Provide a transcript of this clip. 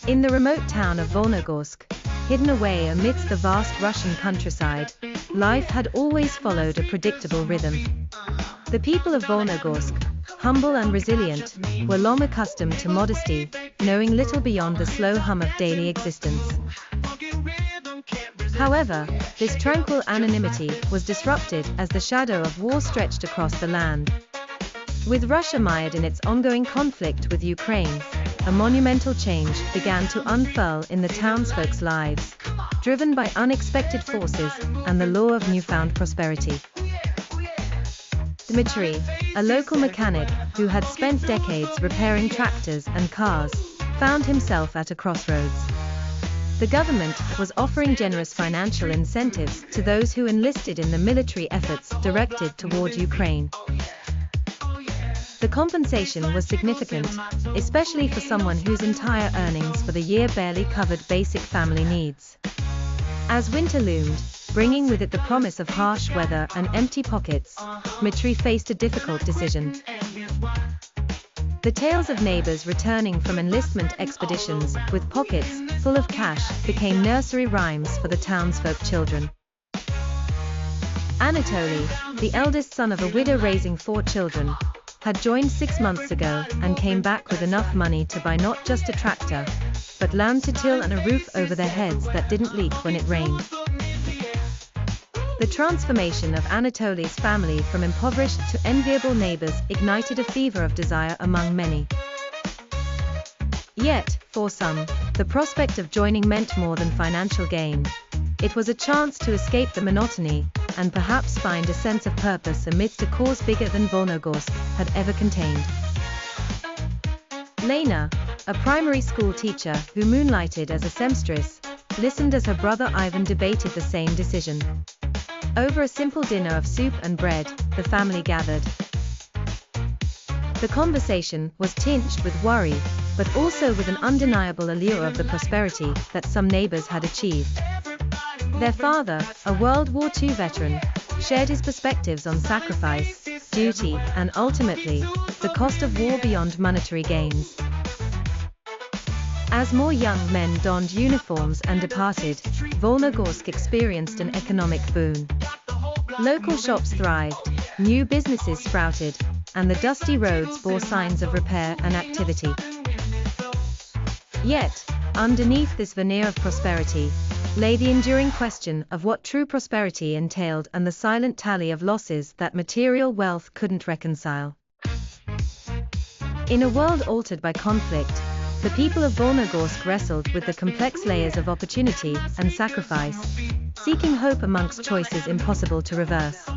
In the remote town of Volnogorsk, hidden away amidst the vast Russian countryside, life had always followed a predictable rhythm. The people of Volnogorsk, humble and resilient, were long accustomed to modesty, knowing little beyond the slow hum of daily existence. However, this tranquil anonymity was disrupted as the shadow of war stretched across the land. With Russia mired in its ongoing conflict with Ukraine, a monumental change began to unfurl in the townsfolk's lives, driven by unexpected forces and the law of newfound prosperity. Dmitry, a local mechanic who had spent decades repairing tractors and cars, found himself at a crossroads. The government was offering generous financial incentives to those who enlisted in the military efforts directed toward Ukraine. The compensation was significant, especially for someone whose entire earnings for the year barely covered basic family needs. As winter loomed, bringing with it the promise of harsh weather and empty pockets, Dmitry faced a difficult decision. The tales of neighbors returning from enlistment expeditions with pockets full of cash became nursery rhymes for the townsfolk children. Anatoly, the eldest son of a widow raising 4 children, had joined 6 months ago and came back with enough money to buy not just a tractor, but land to till and a roof over their heads that didn't leak when it rained. The transformation of Anatoly's family from impoverished to enviable neighbors ignited a fever of desire among many. Yet, for some, the prospect of joining meant more than financial gain. It was a chance to escape the monotony and perhaps find a sense of purpose amidst a cause bigger than Volnogorsk had ever contained. Lena, a primary school teacher who moonlighted as a seamstress, listened as her brother Ivan debated the same decision. Over a simple dinner of soup and bread, the family gathered. The conversation was tinged with worry, but also with an undeniable allure of the prosperity that some neighbors had achieved. Their father, a World War II veteran, shared his perspectives on sacrifice, duty, and ultimately, the cost of war beyond monetary gains. As more young men donned uniforms and departed, Volnogorsk experienced an economic boom. Local shops thrived, new businesses sprouted, and the dusty roads bore signs of repair and activity. Yet, underneath this veneer of prosperity, lay the enduring question of what true prosperity entailed and the silent tally of losses that material wealth couldn't reconcile. In a world altered by conflict, the people of Volnogorsk wrestled with the complex layers of opportunity and sacrifice, seeking hope amongst choices impossible to reverse.